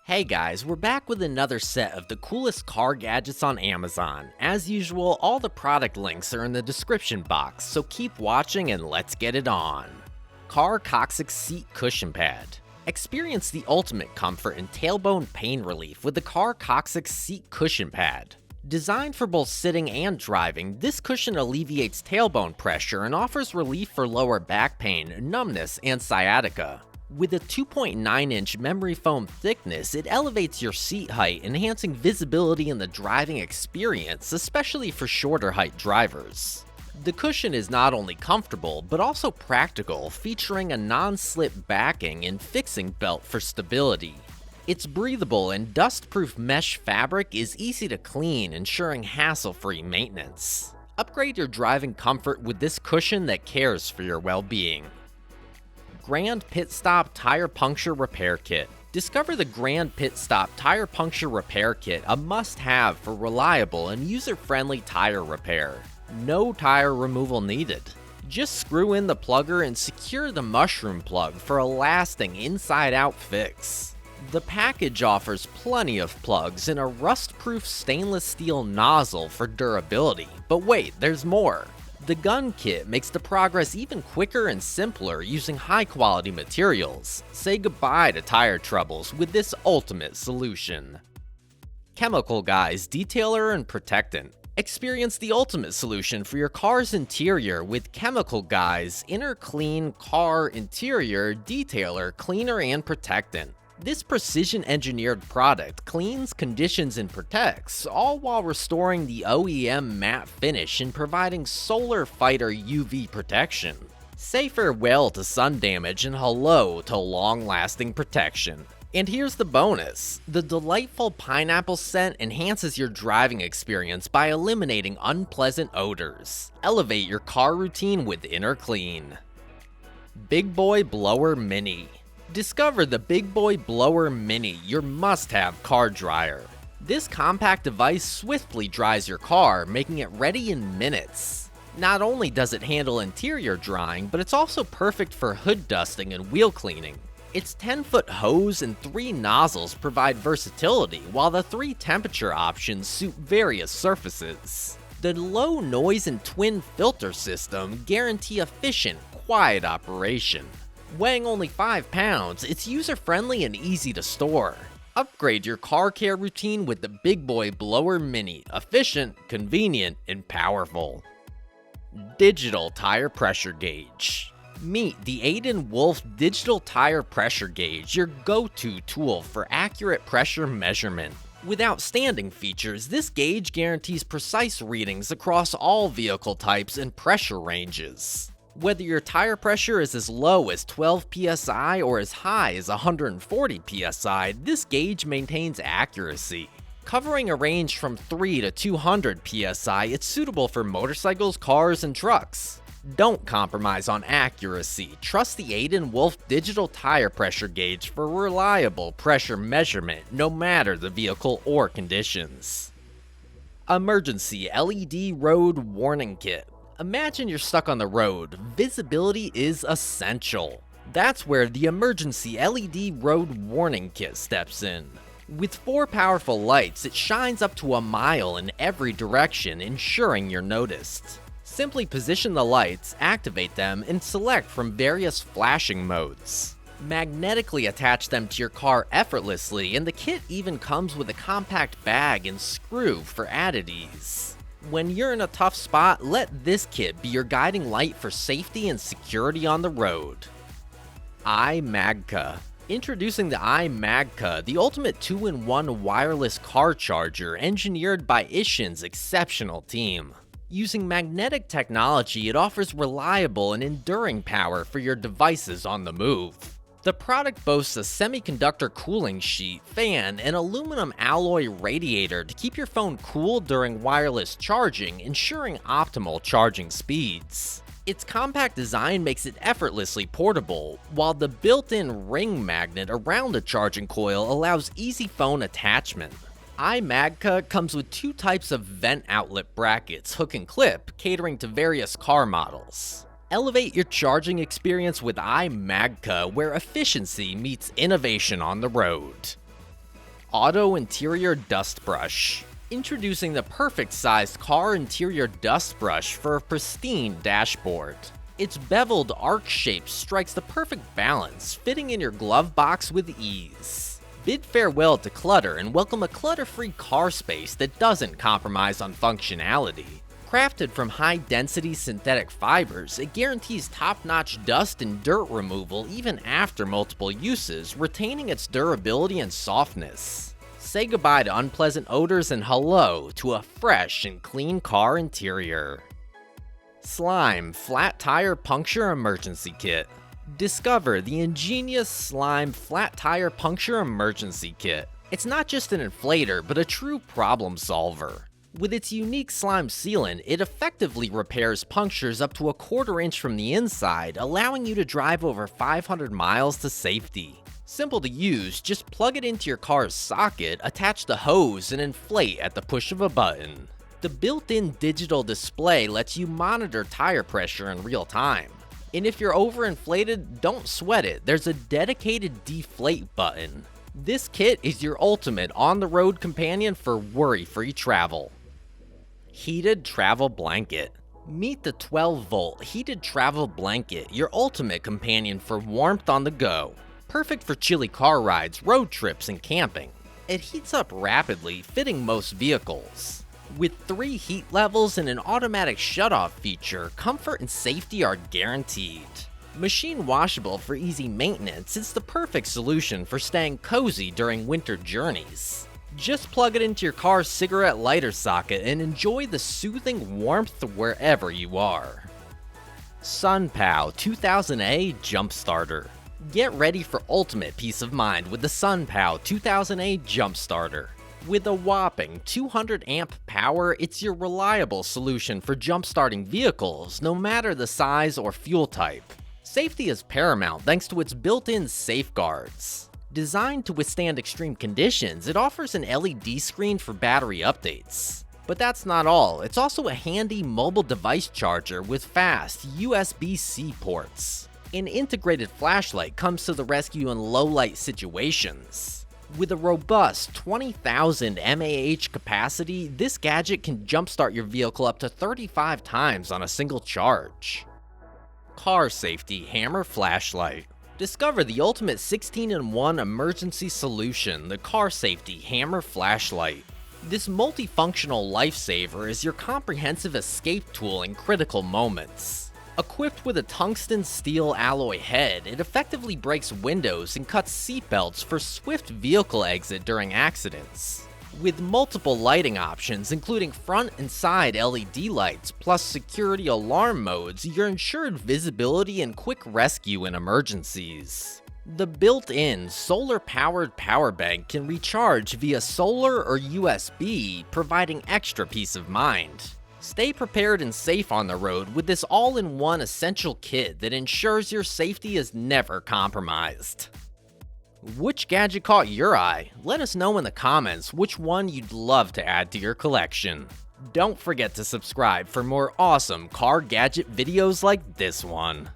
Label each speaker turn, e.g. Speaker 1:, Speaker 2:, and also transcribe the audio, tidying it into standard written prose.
Speaker 1: Hey guys, we're back with another set of the coolest car gadgets on Amazon. As usual, all the product links are in the description box, so keep watching and let's get it on. Car Coccyx Seat Cushion Pad. Experience the ultimate comfort and tailbone pain relief with the Car Coccyx Seat Cushion Pad. Designed for both sitting and driving, this cushion alleviates tailbone pressure and offers relief for lower back pain, numbness, and sciatica. With a 2.9-inch memory foam thickness, it elevates your seat height, enhancing visibility in the driving experience, especially for shorter height drivers. The cushion is not only comfortable, but also practical, featuring a non-slip backing and fixing belt for stability. Its breathable and dust-proof mesh fabric is easy to clean, ensuring hassle-free maintenance. Upgrade your driving comfort with this cushion that cares for your well-being. Grand Pitstop Tire Puncture Repair Kit. Discover the Grand Pitstop Tire Puncture Repair Kit, a must-have for reliable and user-friendly tire repair. No tire removal needed. Just screw in the plugger and secure the mushroom plug for a lasting inside-out fix. The package offers plenty of plugs and a rust-proof stainless steel nozzle for durability. But wait, there's more. The gun kit makes the progress even quicker and simpler using high-quality materials. Say goodbye to tire troubles with this ultimate solution. Chemical Guys Detailer and Protectant. Experience the ultimate solution for your car's interior with Chemical Guys Inner Clean Car Interior Detailer Cleaner and Protectant. This precision-engineered product cleans, conditions, and protects, all while restoring the OEM matte finish and providing solar fighter UV protection. Say farewell to sun damage and hello to long-lasting protection. And here's the bonus. The delightful pineapple scent enhances your driving experience by eliminating unpleasant odors. Elevate your car routine with Inner Clean. Bigboi Blower Mini. Discover the Bigboi Blower Mini, your must-have car dryer. This compact device swiftly dries your car, making it ready in minutes. Not only does it handle interior drying, but it's also perfect for hood dusting and wheel cleaning. Its 10-foot hose and 3 nozzles provide versatility, while the 3 temperature options suit various surfaces. The low noise and twin filter system guarantee efficient, quiet operation. Weighing only 5 pounds, it's user-friendly and easy to store. Upgrade your car care routine with the Bigboi Blower Mini, efficient, convenient, and powerful. Digital Tire Pressure Gauge. Meet the Aiden Wolf Digital Tire Pressure Gauge, your go-to tool for accurate pressure measurement. With outstanding features, this gauge guarantees precise readings across all vehicle types and pressure ranges. Whether your tire pressure is as low as 12 psi or as high as 140 psi, this gauge maintains accuracy. Covering a range from 3 to 200 psi, it's suitable for motorcycles, cars, and trucks. Don't compromise on accuracy. Trust the Aiden Wolf Digital Tire Pressure Gauge for reliable pressure measurement, no matter the vehicle or conditions. Emergency LED Road Warning Kit. Imagine you're stuck on the road. Visibility is essential. That's where the Emergency LED Road Warning Kit steps in. With 4 powerful lights, it shines up to a mile in every direction, ensuring you're noticed. Simply position the lights, activate them, and select from various flashing modes. Magnetically attach them to your car effortlessly, and the kit even comes with a compact bag and screw for added ease. When you're in a tough spot, let this kit be your guiding light for safety and security on the road. i-Magca. Introducing the i-Magca, the ultimate 2-in-1 wireless car charger engineered by Ishin's exceptional team. Using magnetic technology, it offers reliable and enduring power for your devices on the move. The product boasts a semiconductor cooling sheet, fan, and aluminum alloy radiator to keep your phone cool during wireless charging, ensuring optimal charging speeds. Its compact design makes it effortlessly portable, while the built-in ring magnet around the charging coil allows easy phone attachment. i-Magca comes with 2 types of vent outlet brackets, hook and clip, catering to various car models. Elevate your charging experience with i-Magca, where efficiency meets innovation on the road. Auto Interior Dust Brush. Introducing the perfect sized car interior dust brush for a pristine dashboard. Its beveled arc shape strikes the perfect balance, fitting in your glove box with ease. Bid farewell to clutter and welcome a clutter-free car space that doesn't compromise on functionality. Crafted from high-density synthetic fibers, it guarantees top-notch dust and dirt removal even after multiple uses, retaining its durability and softness. Say goodbye to unpleasant odors and hello to a fresh and clean car interior. Slime Flat Tire Puncture Emergency Kit. Discover the ingenious Slime Flat Tire Puncture Emergency Kit. It's not just an inflator, but a true problem solver. With its unique slime sealant, it effectively repairs punctures up to a quarter inch from the inside, allowing you to drive over 500 miles to safety. Simple to use, just plug it into your car's socket, attach the hose, and inflate at the push of a button. The built-in digital display lets you monitor tire pressure in real time. And if you're overinflated, don't sweat it, there's a dedicated deflate button. This kit is your ultimate on-the-road companion for worry-free travel. Heated Travel Blanket. Meet the 12-volt Heated Travel Blanket, your ultimate companion for warmth on the go. Perfect for chilly car rides, road trips, and camping. It heats up rapidly, fitting most vehicles. With 3 heat levels and an automatic shutoff feature, comfort and safety are guaranteed. Machine washable for easy maintenance, it's the perfect solution for staying cozy during winter journeys. Just plug it into your car's cigarette lighter socket and enjoy the soothing warmth wherever you are. Sunpow 2000A Jump Starter. Get ready for ultimate peace of mind with the Sunpow 2000A Jump Starter. With a whopping 200 amp power, it's your reliable solution for jump-starting vehicles, no matter the size or fuel type. Safety is paramount thanks to its built-in safeguards. Designed to withstand extreme conditions, it offers an LED screen for battery updates. But that's not all, it's also a handy mobile device charger with fast USB-C ports. An integrated flashlight comes to the rescue in low-light situations. With a robust 20,000 mAh capacity, this gadget can jumpstart your vehicle up to 35 times on a single charge. Car Safety Hammer Flashlight. Discover the ultimate 16-in-1 emergency solution, the Car Safety Hammer Flashlight. This multifunctional lifesaver is your comprehensive escape tool in critical moments. Equipped with a tungsten steel alloy head, it effectively breaks windows and cuts seatbelts for swift vehicle exit during accidents. With multiple lighting options, including front and side LED lights, plus security alarm modes, you're ensured visibility and quick rescue in emergencies. The built-in solar-powered power bank can recharge via solar or USB, providing extra peace of mind. Stay prepared and safe on the road with this all-in-one essential kit that ensures your safety is never compromised. Which gadget caught your eye? Let us know in the comments which one you'd love to add to your collection. Don't forget to subscribe for more awesome car gadget videos like this one.